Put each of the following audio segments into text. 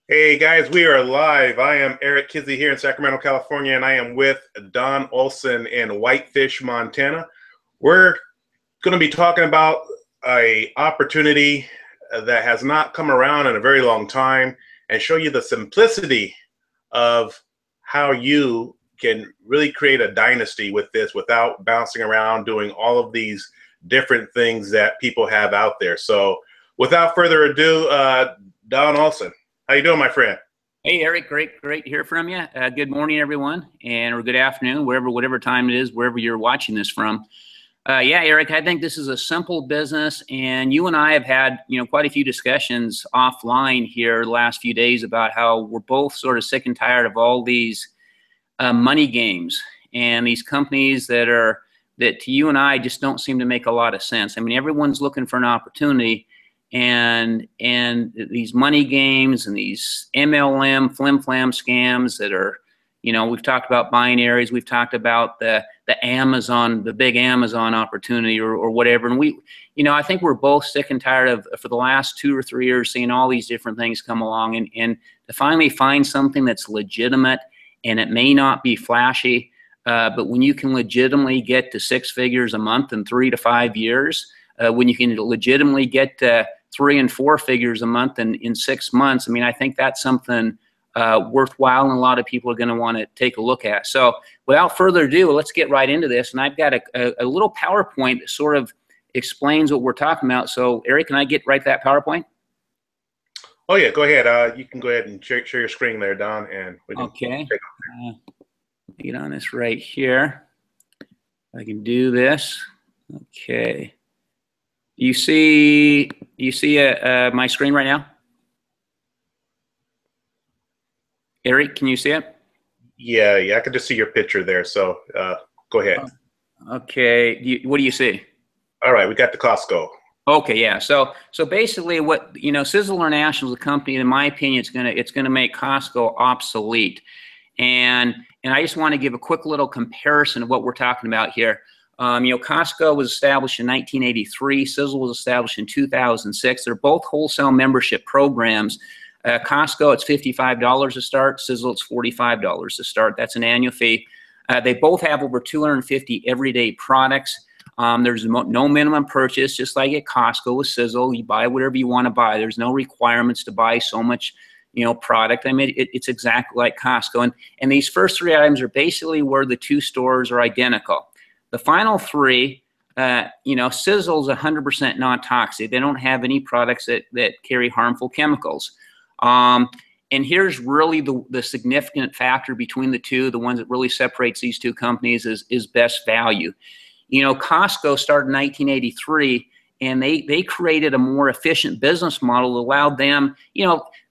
Hey guys, we are live. I am Eric Kizzy here in Sacramento, California, and I am with Don Olson in Whitefish, Montana. We're going to be talking about a opportunity that has not come around in a very long time and show you the simplicity of how you can really create a dynasty with this without bouncing around doing all of these different things that people have out there. So without further ado, Don Olson. How you doing, my friend? Hey, Eric, great to hear from you. Good morning, everyone, or good afternoon, whatever time it is, wherever you're watching this from. Yeah, Eric, I think this is a simple business, and you and I have had, quite a few discussions offline here the last few days about how we're both sort of sick and tired of all these money games and these companies that to you and I just don't seem to make a lot of sense. I mean, everyone's looking for an opportunity. And these money games and these MLM flim-flam scams that are, we've talked about binaries, we've talked about the Amazon, the big Amazon opportunity or whatever. And I think we're both sick and tired of, for the last 2 or 3 years, seeing all these different things come along and to finally find something that's legitimate, and it may not be flashy, but when you can legitimately get to 6 figures a month in 3 to 5 years, when you can legitimately get to 3 and 4 figures a month in 6 months, I mean, I think that's something worthwhile, and a lot of people are going to want to take a look at. So without further ado, let's get right into this. And I've got a little PowerPoint that sort of explains what we're talking about. So Eric, can I get right to that PowerPoint? Oh yeah, go ahead. You can go ahead and share your screen there, Don, and we can okay. Get on this right here. I can do this. Okay. You see my screen right now? Eric, can you see it? Yeah, I can just see your picture there. So go ahead. Okay. What do you see? All right, we got the Costco. Okay, yeah. So basically, what Sizzle International is a company. In my opinion, it's gonna make Costco obsolete. And I just want to give a quick little comparison of what we're talking about here. Costco was established in 1983. Sizzle was established in 2006. They're both wholesale membership programs. Costco, it's $55 to start. Sizzle, it's $45 to start. That's an annual fee. They both have over 250 everyday products. There's no minimum purchase, just like at Costco with Sizzle. You buy whatever you want to buy. There's no requirements to buy so much product. I mean, it's exactly like Costco. And these first 3 items are basically where the 2 stores are identical. The final 3, Sizzle's 100% non-toxic. They don't have any products that carry harmful chemicals. And here's really the significant factor between the two. The one that really separates these 2 companies is best value. Costco started in 1983, and they created a more efficient business model that allowed them,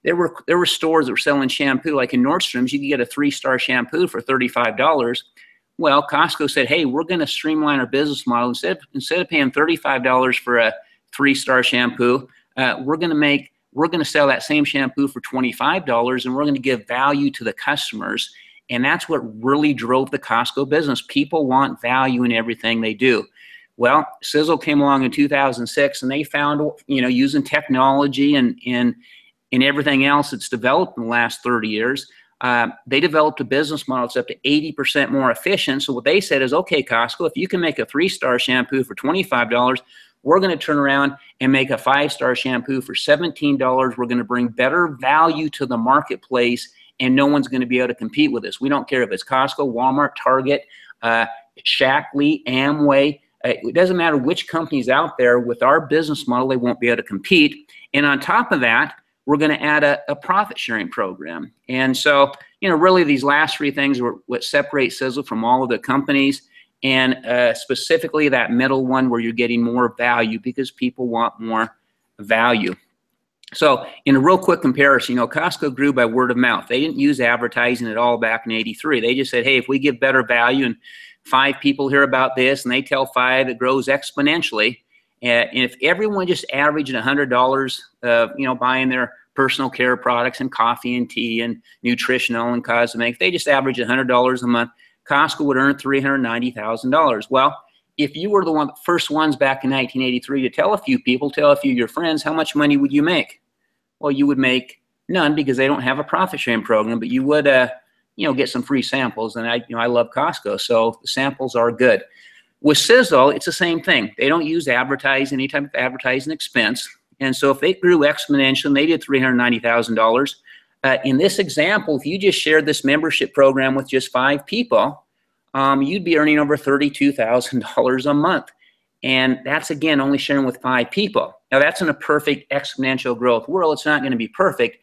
there were stores that were selling shampoo, like in Nordstrom's, you could get a 3-star shampoo for $35. Well, Costco said, hey, we're going to streamline our business model. Instead of paying $35 for a 3-star shampoo, we're going to sell that same shampoo for $25, and we're going to give value to the customers. And that's what really drove the Costco business. People want value in everything they do. Well, Sizzle came along in 2006, and they found, using technology and everything else that's developed in the last 30 years, they developed a business model that's up to 80% more efficient. So what they said is, okay, Costco, if you can make a 3-star shampoo for $25, we're going to turn around and make a 5-star shampoo for $17. We're going to bring better value to the marketplace, and no one's going to be able to compete with us. We don't care if it's Costco, Walmart, Target, Shaklee, Amway. It doesn't matter which company's out there. With our business model, they won't be able to compete. And on top of that, we're going to add a profit sharing program. And so, really these last 3 things are what separate Sizzle from all of the companies, and specifically that middle one where you're getting more value because people want more value. So in a real quick comparison, Costco grew by word of mouth. They didn't use advertising at all back in '83. They just said, hey, if we give better value and 5 people hear about this and they tell 5, it grows exponentially. And if everyone just averaged $100, buying their personal care products and coffee and tea and nutritional and cosmetics, they just average $100 a month, Costco would earn $390,000. Well, if you were the first ones back in 1983 to tell a few people, tell a few of your friends, how much money would you make? Well, you would make None, because they don't have a profit sharing program, but you would, get some free samples. And I love Costco, so the samples are good. With Sizzle, it's the same thing. They don't use advertising, any type of advertising expense. And so if they grew exponentially, and they did $390,000. In this example, if you just shared this membership program with just 5 people, you'd be earning over $32,000 a month. And that's, again, only sharing with 5 people. Now, that's in a perfect exponential growth world. It's not going to be perfect.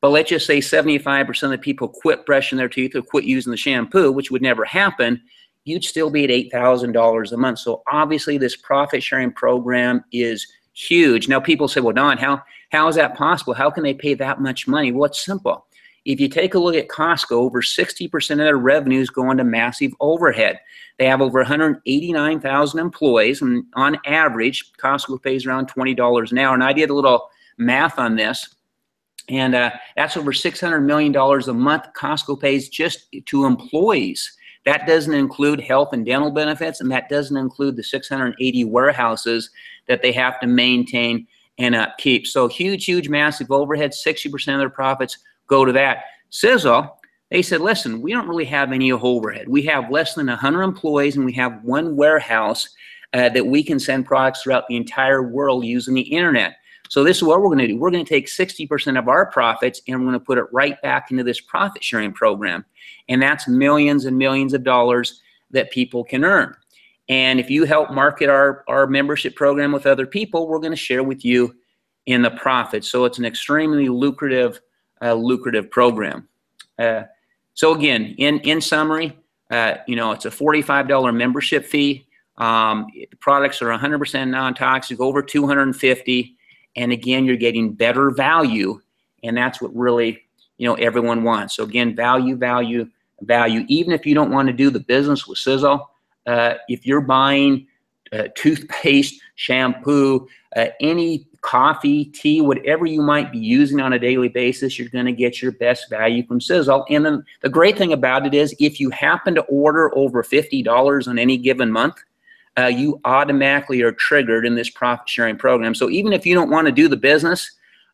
But let's just say 75% of the people quit brushing their teeth or quit using the shampoo, which would never happen. You'd still be at $8,000 a month. So obviously, this profit sharing program is huge. Now, people say, well, Don, how is that possible? How can they pay that much money? Well, it's simple. If you take a look at Costco, over 60% of their revenues go into massive overhead. They have over 189,000 employees, and on average, Costco pays around $20 an hour. And I did a little math on this, and that's over $600 million a month Costco pays just to employees. That doesn't include health and dental benefits, and that doesn't include the 680 warehouses that they have to maintain and upkeep. So huge, massive overhead. 60% of their profits go to that. Sizzle, they said, listen, we don't really have any overhead. We have less than 100 employees, and we have 1 warehouse that we can send products throughout the entire world using the internet. So this is what we're going to do. We're going to take 60% of our profits, and we're going to put it right back into this profit sharing program. And that's millions and millions of dollars that people can earn. And if you help market our membership program with other people, we're going to share with you in the profits. So it's an extremely lucrative program. So again, in summary, it's a $45 membership fee. The products are 100% non-toxic, over 250. And again, you're getting better value. And that's what really, everyone wants. So again, value. Even if you don't want to do the business with Sizzle, if you're buying toothpaste, shampoo, any coffee, tea, whatever you might be using on a daily basis, you're going to get your best value from Sizzle. And then the great thing about it is, if you happen to order over $50 on any given month, you automatically are triggered in this profit sharing program. So even if you don't want to do the business,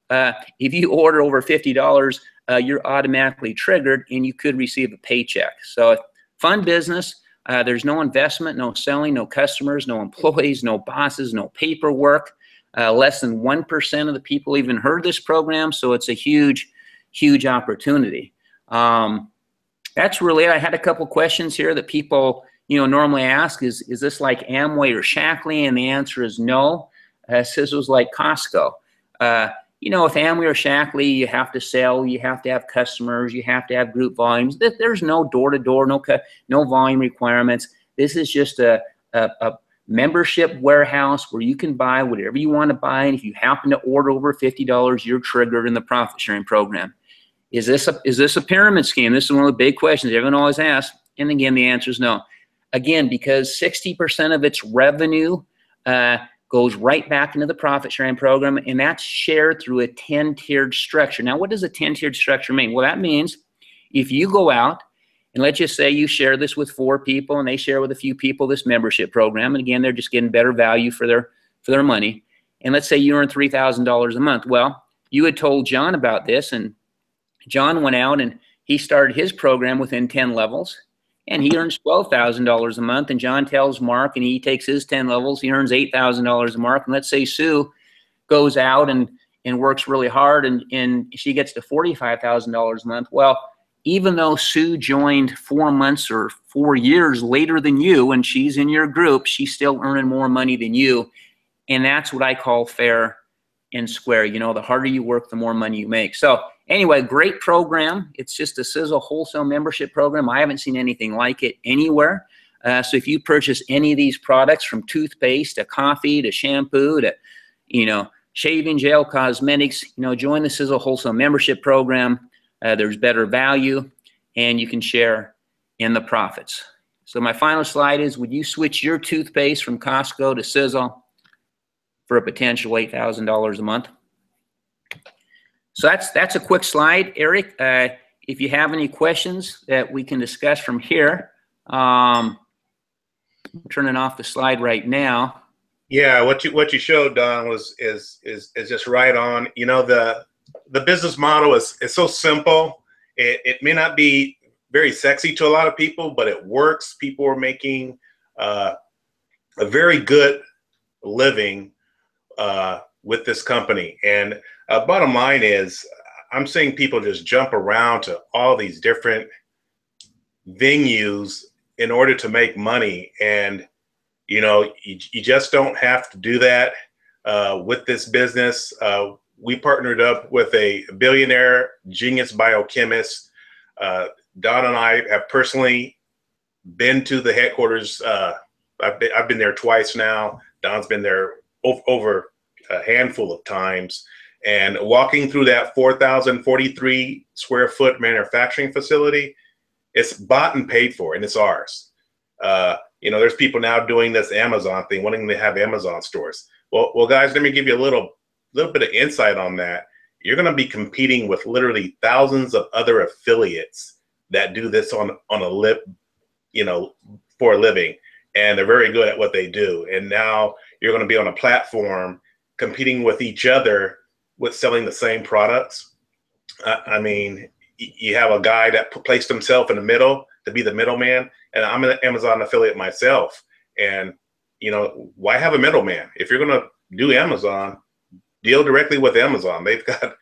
if you order over $50, you're automatically triggered, and you could receive a paycheck. So fun business. There's no investment, no selling, no customers, no employees, no bosses, no paperwork. Less than 1% of the people even heard this program. So it's a huge opportunity. That's really it. I had a couple questions here that people normally ask. Is this like Amway or Shaklee? And the answer is no. Sizzle's like Costco. With Amway or Shaklee, you have to sell, you have to have customers, you have to have group volumes. There's no door-to-door, no volume requirements. This is just a membership warehouse where you can buy whatever you want to buy. And if you happen to order over $50, you're triggered in the profit sharing program. Is this a pyramid scheme? This is one of the big questions everyone always asks. And again, the answer is no. Again, because 60% of its revenue goes right back into the profit sharing program, and that's shared through a 10-tiered structure. Now, what does a 10-tiered structure mean? Well, that means if you go out, and let's just say you share this with 4 people, and they share with a few people this membership program, and again, they're just getting better value for their money. And let's say you earn $3,000 a month. Well, you had told John about this, and John went out and he started his program within 10 levels. And he earns $12,000 a month, and John tells Mark, and he takes his 10 levels, he earns $8,000 a month. And let's say Sue goes out and works really hard, and she gets to $45,000 a month. Well, even though Sue joined 4 months or 4 years later than you, and she's in your group, she's still earning more money than you. And that's what I call fair and square. The harder you work, the more money you make. So anyway, great program. It's just a Sizzle wholesale membership program. I haven't seen anything like it anywhere. So if you purchase any of these products, from toothpaste to coffee to shampoo to, shaving gel, cosmetics, join the Sizzle wholesale membership program. There's better value, and you can share in the profits. So my final slide is, would you switch your toothpaste from Costco to Sizzle for a potential $8,000 a month? So that's a quick slide, Eric. If you have any questions that we can discuss from here, I'm turning off the slide right now. Yeah, what you showed, Don, is just right on. the business model is so simple. It may not be very sexy to a lot of people, but it works. People are making a very good living with this company. And bottom line is, I'm seeing people just jump around to all these different venues in order to make money. And, you just don't have to do that with this business. We partnered up with a billionaire genius biochemist. Don and I have personally been to the headquarters. I've been there twice now. Don's been there over a handful of times. And walking through that 4,043 square foot manufacturing facility, it's bought and paid for, and it's ours. There's people now doing this Amazon thing, wanting to have Amazon stores. Well, guys, let me give you a little bit of insight on that. You're going to be competing with literally thousands of other affiliates that do this on a for a living, and they're very good at what they do. And now you're going to be on a platform competing with each other with selling the same products. I mean, you have a guy that placed himself in the middle to be the middleman, and I'm an Amazon affiliate myself. And why have a middleman? If you're going to do Amazon, deal directly with Amazon. They've got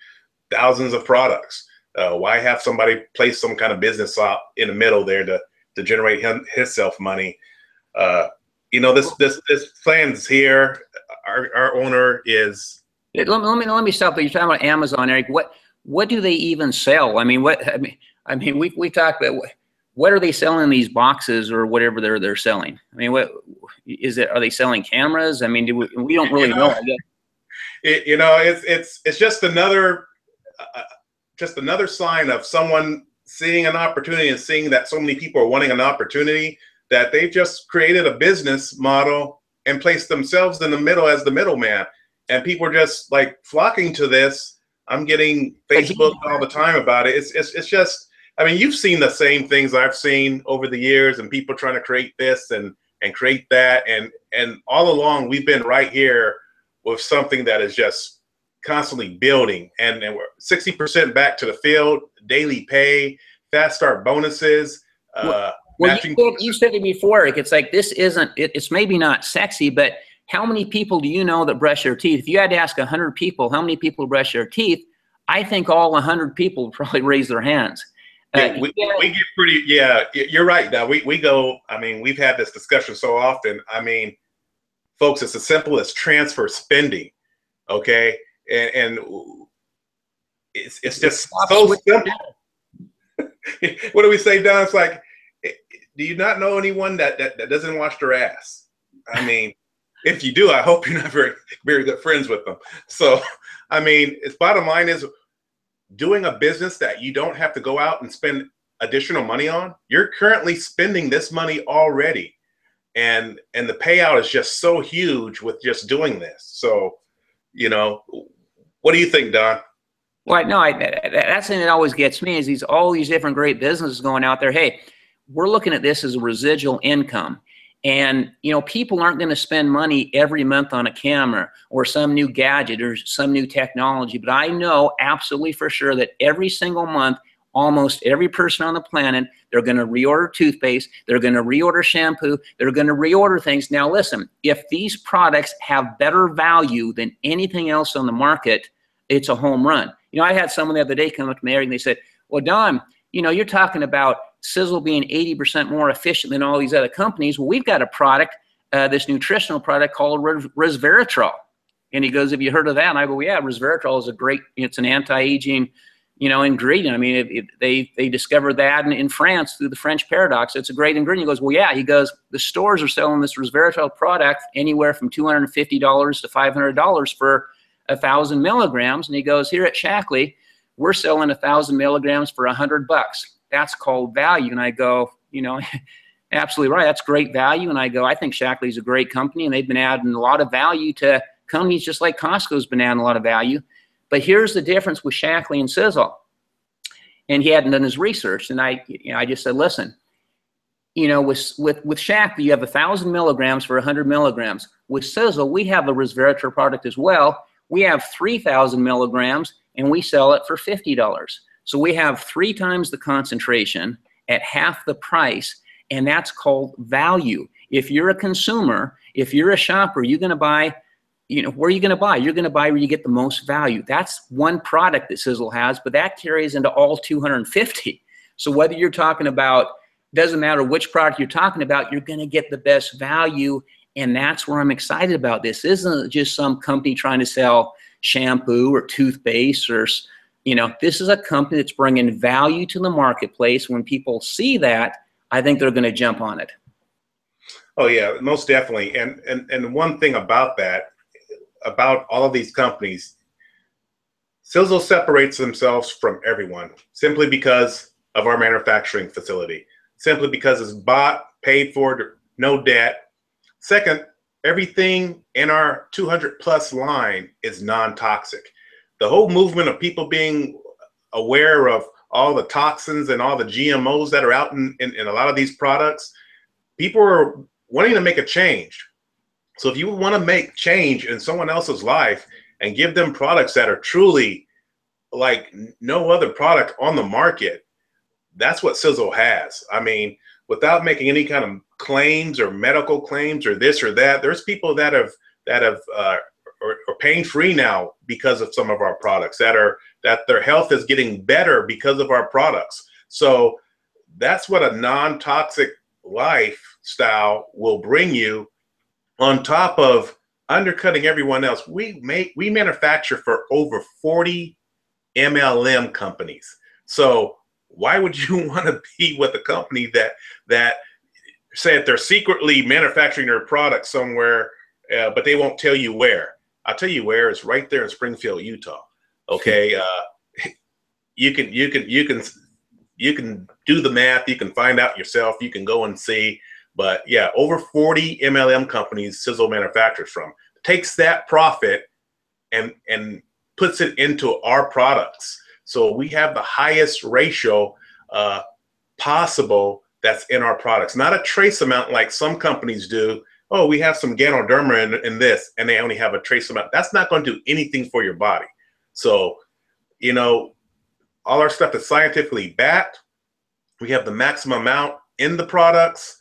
thousands of products. Why have somebody place some kind of business op in the middle there to generate himself money? This plan's here. Our owner is. Let me stop there. You're talking about Amazon, Eric. What do they even sell? I mean, we talked about what are they selling in these boxes or whatever they're selling? I mean, what is it? Are they selling cameras? I mean, we don't really know. I guess. It's just another sign of someone seeing an opportunity and seeing that so many people are wanting an opportunity that they've just created a business model and placed themselves in the middle as the middleman. And people are just like flocking to this. I'm getting Facebook all the time about it. It's just, I mean, you've seen the same things I've seen over the years, and people trying to create this and create that. And all along, we've been right here with something that is just constantly building. And we're 60% back to the field, daily pay, fast start bonuses. You said it before, Eric. It's like this isn't, it's maybe not sexy, but how many people do you know that brush their teeth? If you had to ask 100 people how many people brush their teeth, I think all 100 people would probably raise their hands. We get pretty, you're right. Now we go, I mean, we've had this discussion so often. I mean, folks, it's as simple as transfer spending. Okay. And it's just so simple. What do we say, Don? It's like, do you not know anyone that doesn't wash their ass? I mean, if you do, I hope you're not very, very good friends with them. So, I mean, its bottom line is doing a business that you don't have to go out and spend additional money on. You're currently spending this money already. And the payout is just so huge with just doing this. So, what do you think, Don? Well, no, that's the thing that always gets me is all these different great businesses going out there. Hey, we're looking at this as a residual income. And, people aren't going to spend money every month on a camera or some new gadget or some new technology. But I know absolutely for sure that every single month, almost every person on the planet, they're going to reorder toothpaste. They're going to reorder shampoo. They're going to reorder things. Now, listen, if these products have better value than anything else on the market, it's a home run. I had someone the other day come up to me and they said, well, Don, you're talking about Sizzle being 80% more efficient than all these other companies. Well, we've got a product, this nutritional product called resveratrol. And he goes, have you heard of that? And I go, yeah, resveratrol is it's an anti-aging, ingredient. I mean, they discovered that in France through the French paradox. It's a great ingredient. He goes, well, yeah. He goes, the stores are selling this resveratrol product anywhere from $250 to $500 for 1,000 milligrams. And he goes, here at Shaklee, we're selling 1,000 milligrams for $100. That's called value. And I go, absolutely right. That's great value. And I go, I think Shaklee is a great company, and they've been adding a lot of value to companies just like Costco's been adding a lot of value. But here's the difference with Shaklee and Sizzle. And he hadn't done his research. And I just said, listen, with Shaklee, you have 1,000 milligrams for 100 milligrams. With Sizzle, we have a resveratrol product as well. We have 3,000 milligrams and we sell it for $50. So we have 3 times the concentration at half the price, and that's called value. If you're a consumer, if you're a shopper, you're going to buy, where are you going to buy? You're going to buy where you get the most value. That's one product that Sizzle has, but that carries into all 250. So whether you're talking about, doesn't matter which product you're talking about, you're going to get the best value. And that's where I'm excited about this. This isn't just some company trying to sell shampoo or toothpaste or, this is a company that's bringing value to the marketplace. When people see that, I think they're going to jump on it. Oh yeah, most definitely. And one thing about that, about all of these companies, Sizzle separates themselves from everyone simply because of our manufacturing facility, simply because it's bought, paid for, no debt. Second, everything in our 200+ line is non-toxic. The whole movement of people being aware of all the toxins and all the GMOs that are out in a lot of these products, people are wanting to make a change. So if you want to make change in someone else's life and give them products that are truly like no other product on the market, that's what Sizzle has. I mean, without making any kind of claims or medical claims or this or that, there's people that are pain free now because of some of our products, that their health is getting better because of our products. So that's what a non-toxic lifestyle will bring you, on top of undercutting everyone else. We manufacture for over 40 MLM companies. So why would you want to be with a company that say that they're secretly manufacturing their product somewhere, but they won't tell you where? I'll tell you where. It's right there in Springfield, Utah. Okay, you can do the math. You can find out yourself. You can go and see. But yeah, over 40 MLM companies Sizzle manufactures from. Takes that profit and puts it into our products. So we have the highest ratio possible that's in our products. Not a trace amount like some companies do. Oh, we have some Ganoderma in this, and they only have a trace amount. That's not going to do anything for your body. So, all our stuff is scientifically backed. We have the maximum amount in the products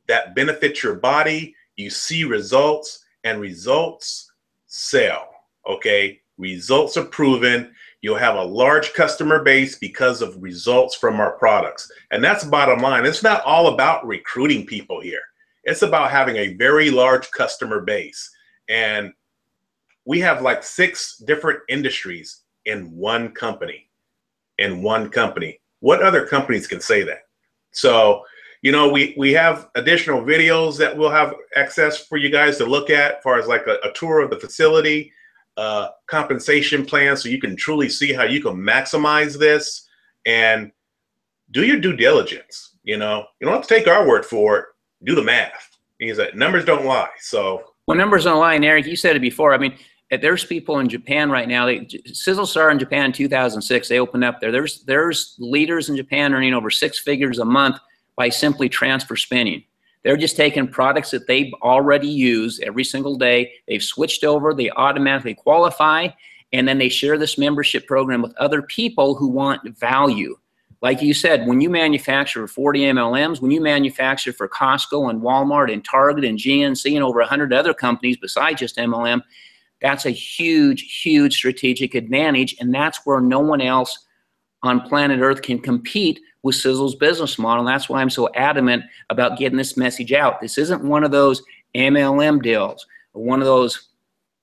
that benefit your body. You see results, and results sell. Okay, results are proven. You'll have a large customer base because of results from our products. And that's bottom line. It's not all about recruiting people here. It's about having a very large customer base. And we have like 6 different industries in one company. What other companies can say that? So, we have additional videos that we'll have access for you guys to look at, as far as like a tour of the facility, compensation plan, so you can truly see how you can maximize this and do your due diligence. You don't have to take our word for it. Do the math. He's like, numbers don't lie. So, well, numbers don't lie. And Eric, you said it before. I mean, there's people in Japan right now. Sizzle started in Japan in 2006. They opened up there. There's leaders in Japan earning over 6 figures a month by simply transfer spinning. They're just taking products that they already use every single day. They've switched over. They automatically qualify, and then they share this membership program with other people who want value. Like you said, when you manufacture 40 MLMs, when you manufacture for Costco and Walmart and Target and GNC and over 100 other companies besides just MLM, that's a huge, huge strategic advantage, and that's where no one else on planet Earth can compete with Sizzle's business model. And that's why I'm so adamant about getting this message out. This isn't one of those MLM deals, or one of those,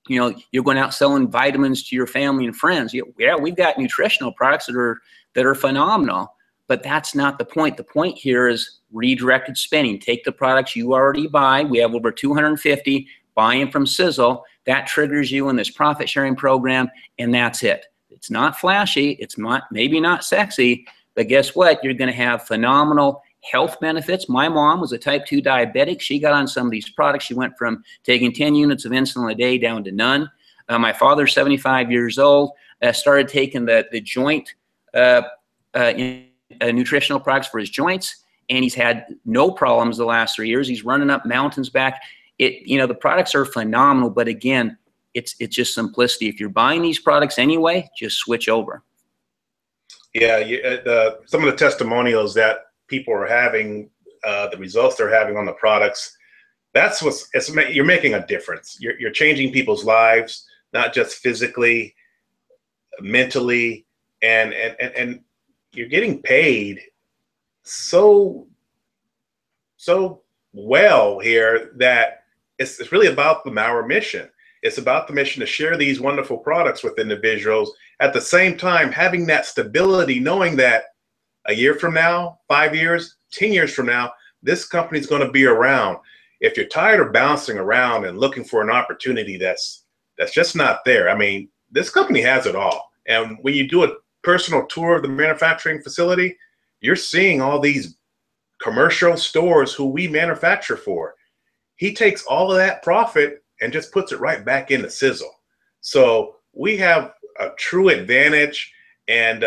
you're going out selling vitamins to your family and friends. Yeah, we've got nutritional products that are phenomenal, but that's not the point. The point here is redirected spending. Take the products you already buy. We have over 250 buying from Sizzle. That triggers you in this profit sharing program, and that's it. It's not flashy. It's maybe not sexy, but guess what? You're going to have phenomenal health benefits. My mom was a type 2 diabetic. She got on some of these products. She went from taking 10 units of insulin a day down to none. My father's 75 years old, started taking the joint nutritional products for his joints, and he's had no problems the last 3 years. He's running up mountains back. The products are phenomenal, but again, it's just simplicity. If you're buying these products anyway, just switch over. Yeah, some of the testimonials that people are having, the results they're having on the products, you're making a difference. You're changing people's lives, not just physically, mentally, and you're getting paid so well here that it's really about our mission. It's about the mission to share these wonderful products with individuals. At the same time, having that stability, knowing that a year from now, 5 years, 10 years from now, this company is going to be around. If you're tired of bouncing around and looking for an opportunity that's just not there, I mean, this company has it all. And when you do a personal tour of the manufacturing facility, you're seeing all these commercial stores who we manufacture for. He takes all of that profit and just puts it right back into Sizzle. So we have a true advantage. And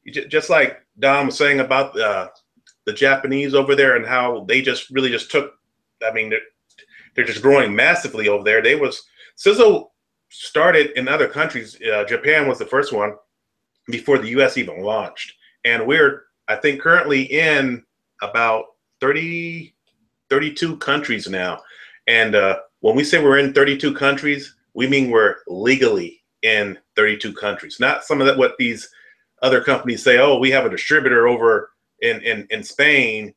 just like Don was saying about the Japanese over there and how they really just took, I mean, they're just growing massively over there. Sizzle started in other countries. Japan was the first one before the US even launched. And we're, I think, currently in about 32 countries now. And when we say we're in 32 countries, we mean we're legally in 32 countries. Not some of that what these other companies say, oh, we have a distributor over in Spain,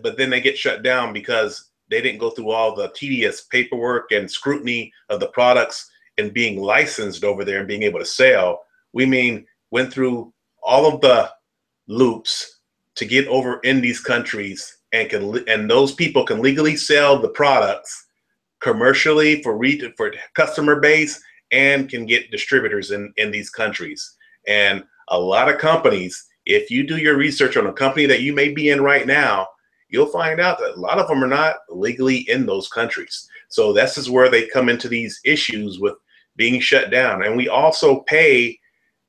but then they get shut down because they didn't go through all the tedious paperwork and scrutiny of the products and being licensed over there and being able to sell. We mean went through all of the loops to get over in these countries and those people can legally sell the products commercially for customer base and can get distributors in these countries. And a lot of companies, if you do your research on a company that you may be in right now, you'll find out that a lot of them are not legally in those countries. So this is where they come into these issues with being shut down. And we also pay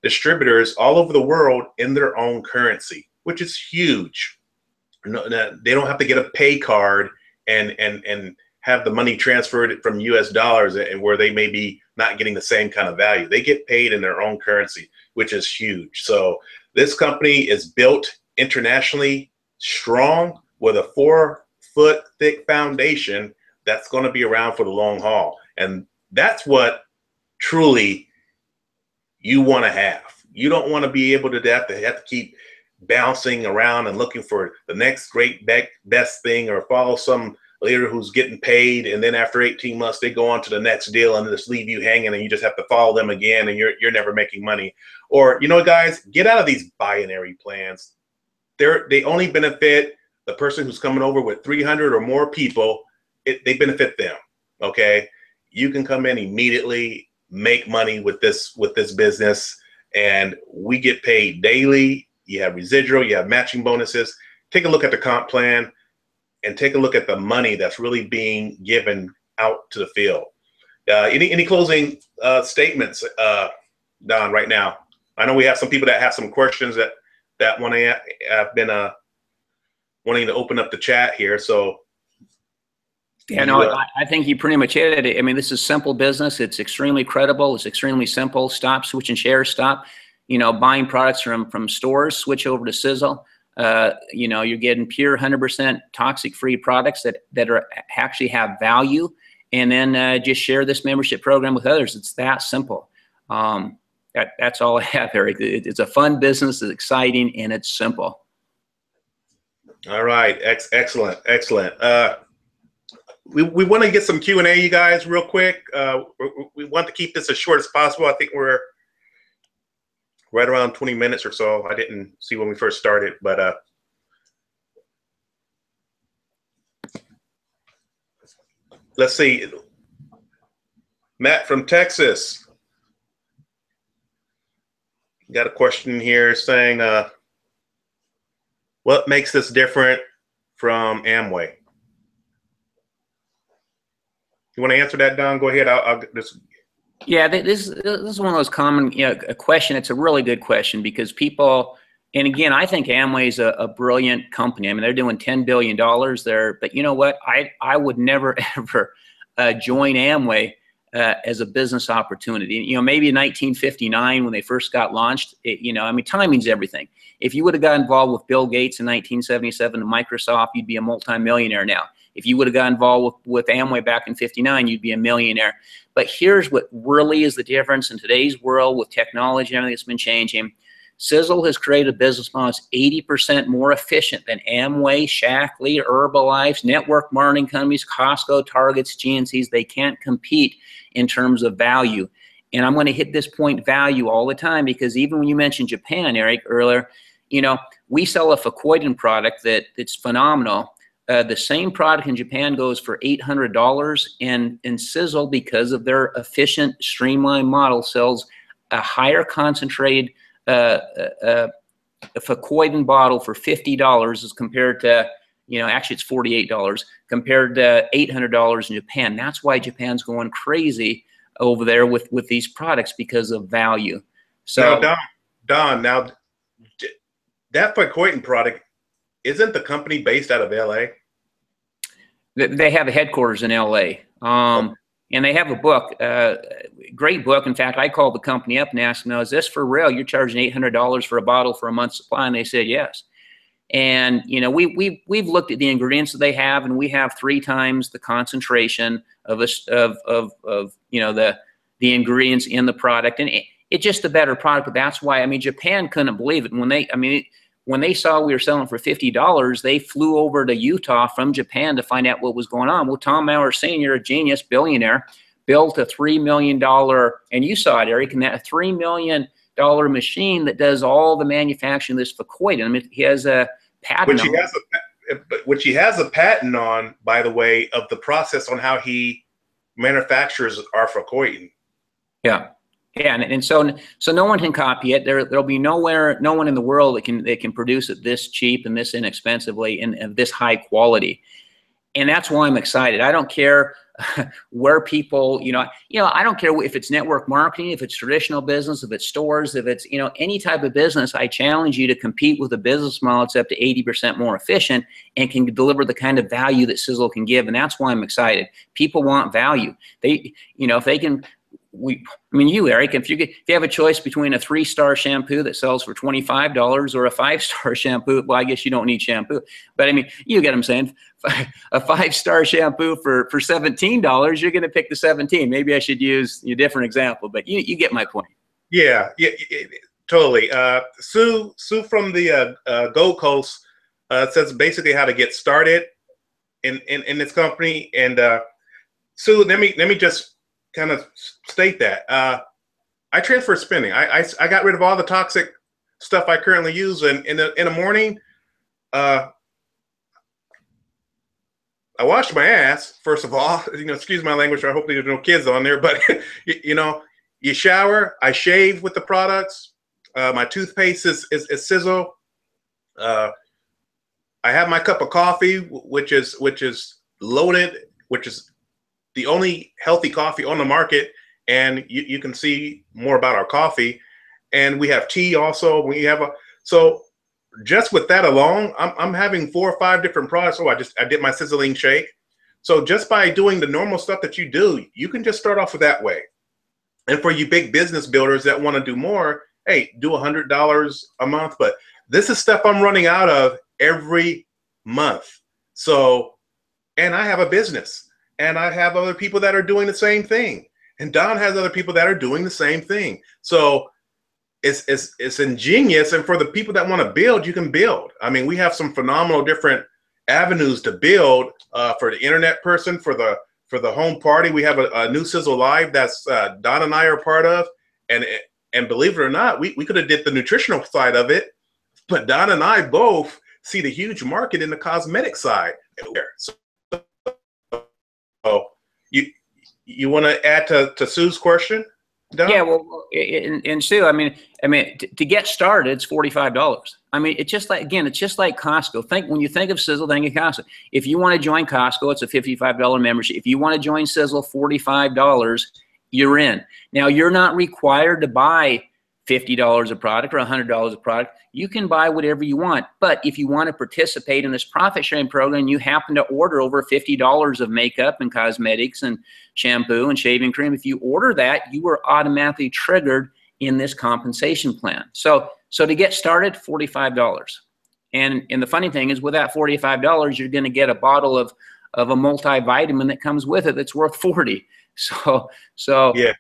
distributors all over the world in their own currency, which is huge. They don't have to get a pay card and have the money transferred from US dollars and where they may be not getting the same kind of value. They get paid in their own currency, which is huge. So this company is built internationally strong with a 4-foot thick foundation that's going to be around for the long haul. And that's what truly you want to have. You don't want to be able to have to keep bouncing around and looking for the next great best thing or follow some leader who's getting paid, and then after 18 months they go on to the next deal and just leave you hanging and you just have to follow them again and you're never making money. Or, you know, guys, get out of these binary plans. They only benefit the person who's coming over with 300 or more people. They benefit them. Okay, you can come in immediately, make money with this business, and we get paid daily. You have residual, you have matching bonuses. Take a look at the comp plan and take a look at the money that's really being given out to the field. Any closing statements, Don, right now? I know we have some people that have some questions that want to have been wanting to open up the chat here. So yeah, no, I think you pretty much hit it. I mean, this is simple business. It's extremely credible. It's extremely simple. Stop switching shares. Stop, buying products from stores. Switch over to Sizzle. You're getting pure 100% toxic-free products that are actually have value, and then just share this membership program with others. It's that simple. That's all I have, Eric. It's a fun business. It's exciting, and it's simple. All right, excellent. We want to get some Q&A, you guys, real quick. We want to keep this as short as possible. I think we're right around 20 minutes or so. I didn't see when we first started, but let's see. Matt from Texas got a question here saying, what makes this different from Amway? You want to answer that, Don? Go ahead. I'll just. Yeah, this is one of those common, a question. It's a really good question because people, and again, I think Amway is a brilliant company. I mean, they're doing $10 billion there, but you know what? I would never ever join Amway as a business opportunity. You know, maybe in 1959 when they first got launched, you know, I mean, timing's everything. If you would have got involved with Bill Gates in 1977 and Microsoft, you'd be a multimillionaire now. If you would have got involved with Amway back in 59, you'd be a millionaire. But here's what really is the difference in today's world with technology and everything that's been changing. Sizzle has created a business model that's 80% more efficient than Amway, Shaklee, Herbalife, network marketing companies, Costco, Targets, GNCs. They can't compete in terms of value. And I'm going to hit this point value all the time because even when you mentioned Japan, Eric, earlier, you know, we sell a Fukoiden product that's phenomenal. The same product in Japan goes for $800, and Sizzle, because of their efficient, streamlined model, sells a higher concentrated Fukoiden bottle for $50 as compared to, you know, actually it's $48 compared to $800 in Japan. That's why Japan's going crazy over there with these products because of value. So now, Don, now that Fukoiden product, isn't the company based out of LA? They have a headquarters in LA. And they have a book, great book. In fact, I called the company up and asked them, "Now, is this for real? You're charging $800 for a bottle for a month's supply?" And they said yes. And you know, we've looked at the ingredients that they have, and we have 3 times the concentration of you know the ingredients in the product, and it's just a better product. But that's why, I mean, Japan couldn't believe it when when they saw we were selling for $50, they flew over to Utah from Japan to find out what was going on. Well, Tom Maurer Sr., a genius billionaire, built a $3 million, and you saw it, Eric, and that $3 million machine that does all the manufacturing of this Fukoiden. I mean, he has a patent which he has a patent on, by the way, of the process on how he manufactures our Fukoiden. Yeah. Yeah, and so no one can copy it. There'll be no one in the world that can produce it this cheap and this inexpensively and this high quality. And that's why I'm excited. I don't care where people, I don't care if it's network marketing, if it's traditional business, if it's stores, if it's, any type of business. I challenge you to compete with a business model that's up to 80% more efficient and can deliver the kind of value that Sizzle can give. And that's why I'm excited. People want value. If they can. You, Eric, if you have a choice between a 3-star shampoo that sells for $25 or a 5-star shampoo, well, I guess you don't need shampoo. But I mean, you get what I'm saying. A 5-star shampoo for $17, you're going to pick the 17. Maybe I should use a different example, but you get my point. Yeah, totally. Sue from the Gold Coast says basically how to get started in this company. And Sue, let me just kind of state that I transfer spending. I got rid of all the toxic stuff I currently use, and in the morning, I wash my ass first of all. Excuse my language. I hope there's no kids on there, but you shower. I shave with the products. My toothpaste is Sizzle. I have my cup of coffee, which is loaded, which is the only healthy coffee on the market, and you can see more about our coffee. And we have tea also. So just with that alone, I'm having 4 or 5 different products. Oh, I did my sizzling shake. So just by doing the normal stuff that you do, you can just start off with that way. And for you big business builders that want to do more, hey, do $100 a month. But this is stuff I'm running out of every month. So, and I have a business. And I have other people that are doing the same thing. And Don has other people that are doing the same thing. So it's ingenious. And for the people that want to build, you can build. I mean, we have some phenomenal different avenues to build for the internet person, for the home party. We have a new Sizzle Live that's Don and I are part of. And believe it or not, we could have did the nutritional side of it. But Don and I both see the huge market in the cosmetic side. So you want to add to Sue's question, Don? Yeah, well, and Sue, I mean, to get started, it's $45. I mean, it's just like Costco. When you think of Sizzle, think of Costco. If you want to join Costco, it's a $55 membership. If you want to join Sizzle, $45, you're in. Now, you're not required to buy $50 a product or $100 a product. You can buy whatever you want. But if you want to participate in this profit sharing program, you happen to order over $50 of makeup and cosmetics and shampoo and shaving cream. If you order that, you are automatically triggered in this compensation plan. So to get started, $45. And the funny thing is, with that $45, you're going to get a bottle of a multivitamin that comes with it that's worth $40. So Yeah.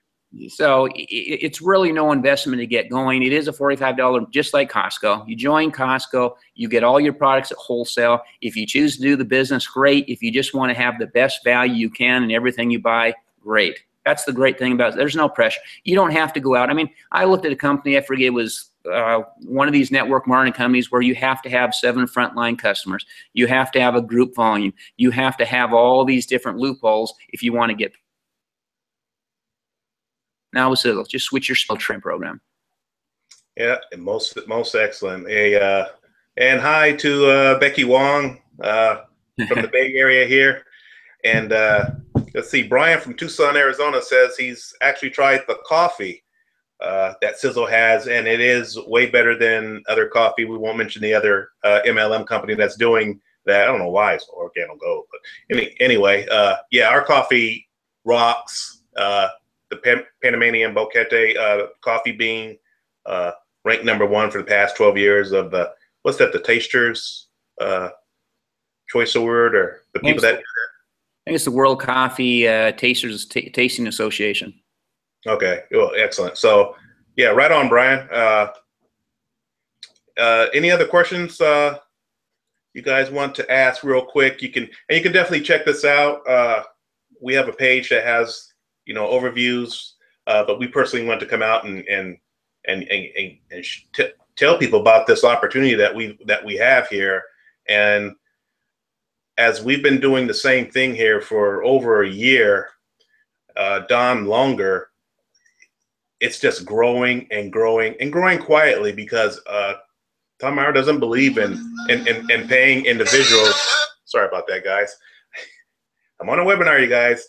So it's really no investment to get going. It is a $45, just like Costco. You join Costco, you get all your products at wholesale. If you choose to do the business, great. If you just want to have the best value you can in everything you buy, great. That's the great thing about it. There's no pressure. You don't have to go out. I mean, I looked at a company, I forget, it was one of these network marketing companies where you have to have 7 frontline customers. You have to have a group volume. You have to have all these different loopholes if you want to get. Now with Sizzle, just switch your skill train program. Yeah, most excellent. And hi to Becky Wong from the Bay Area here. And let's see, Brian from Tucson, Arizona says he's actually tried the coffee that Sizzle has, and it is way better than other coffee. We won't mention the other MLM company that's doing that. I don't know why it's Organo Gold, but anyway, yeah, our coffee rocks. The Panamanian Boquete coffee bean, ranked #1 for the past 12 years of the, what's that, the Tasters Choice Award, or the people that. I think it's the World Coffee Tasters Tasting Association. Okay, well, excellent. So, yeah, right on, Brian. Any other questions you guys want to ask real quick? You can definitely check this out. We have a page that has, you know, overviews, but we personally want to come out and tell people about this opportunity that we have here. And as we've been doing the same thing here for over a year, Don longer, it's just growing and growing and growing quietly, because Tom Meyer doesn't believe in paying individuals. Sorry about that, guys. I'm on a webinar, you guys.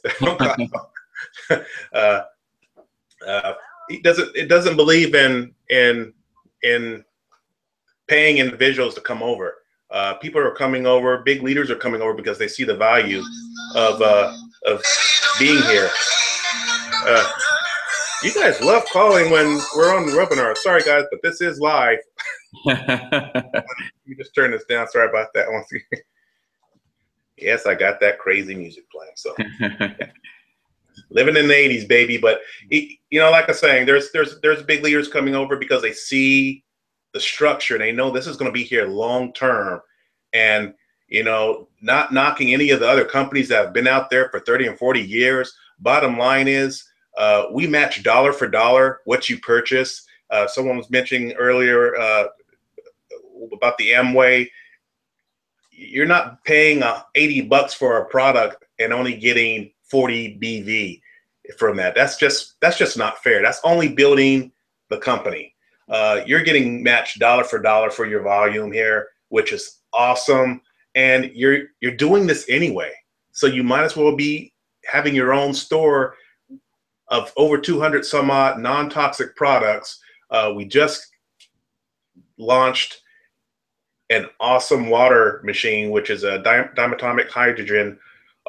It doesn't believe in paying individuals to come over. People are coming over. Big leaders are coming over because they see the value of being here. You guys love calling when we're on the webinar. Sorry, guys, but this is live. You just turn this down. Sorry about that. Once again. Yes, I got that crazy music playing. So. Living in the 80s, baby. But, you know, like I was saying, there's big leaders coming over because they see the structure. They know this is going to be here long term. And, you know, not knocking any of the other companies that have been out there for 30 and 40 years. Bottom line is we match dollar for dollar what you purchase. Someone was mentioning earlier about the Amway. You're not paying $80 for a product and only getting 40 BV from that. That's just not fair. That's only building the company. You're getting matched dollar for dollar for your volume here, which is awesome. And you're doing this anyway. So you might as well be having your own store of over 200 some odd non-toxic products. We just launched an awesome water machine, which is a diatomic hydrogen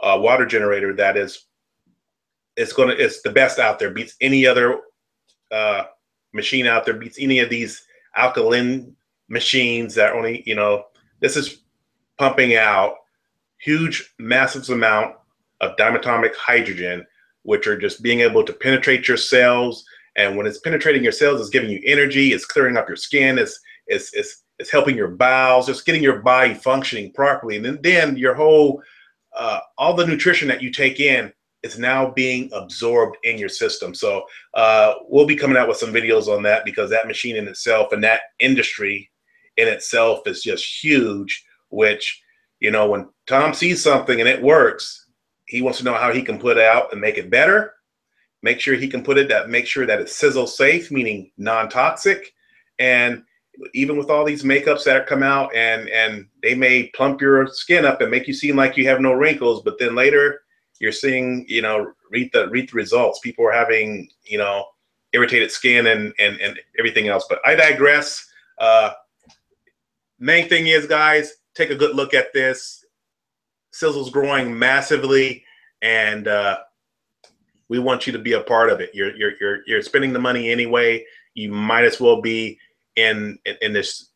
water generator that is, it's the best out there, beats any other machine out there, beats any of these alkaline machines that only, you know, this is pumping out huge, massive amount of diatomic hydrogen, which are just being able to penetrate your cells. And when it's penetrating your cells, it's giving you energy, it's clearing up your skin, it's helping your bowels, just getting your body functioning properly. And then your whole, all the nutrition that you take in is now being absorbed in your system. So we'll be coming out with some videos on that, because that machine in itself and that industry in itself is just huge, which, you know, when Tom sees something and it works, he wants to know how he can put it out and make it better. Make sure he can put it that, make sure that it's sizzle safe, meaning non-toxic. And even with all these makeups that come out and they may plump your skin up and make you seem like you have no wrinkles, but then later you're seeing, you know, read the results. People are having, you know, irritated skin and everything else. But I digress. Main thing is, guys, take a good look at this. Sizzle's growing massively, and we want you to be a part of it. You're spending the money anyway. You might as well be in this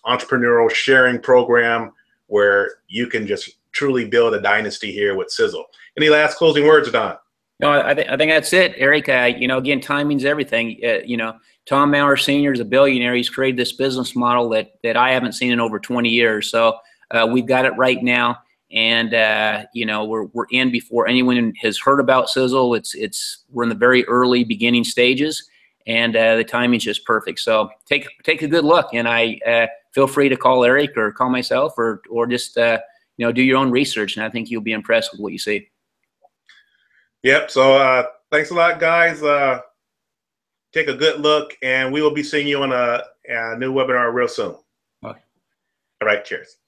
entrepreneurial sharing program where you can just truly build a dynasty here with Sizzle. Any last closing words, Don? No, I think that's it, Eric. Again, timing's everything. Tom Maurer Sr. is a billionaire. He's created this business model that I haven't seen in over 20 years. So we've got it right now, and we're in before anyone has heard about Sizzle. We're in the very early beginning stages, and the timing's just perfect. So take a good look, and I feel free to call Eric or call myself or just do your own research, and I think you'll be impressed with what you see. Yep. So thanks a lot, guys. Take a good look, and we will be seeing you on a new webinar real soon. Okay. All right. Cheers.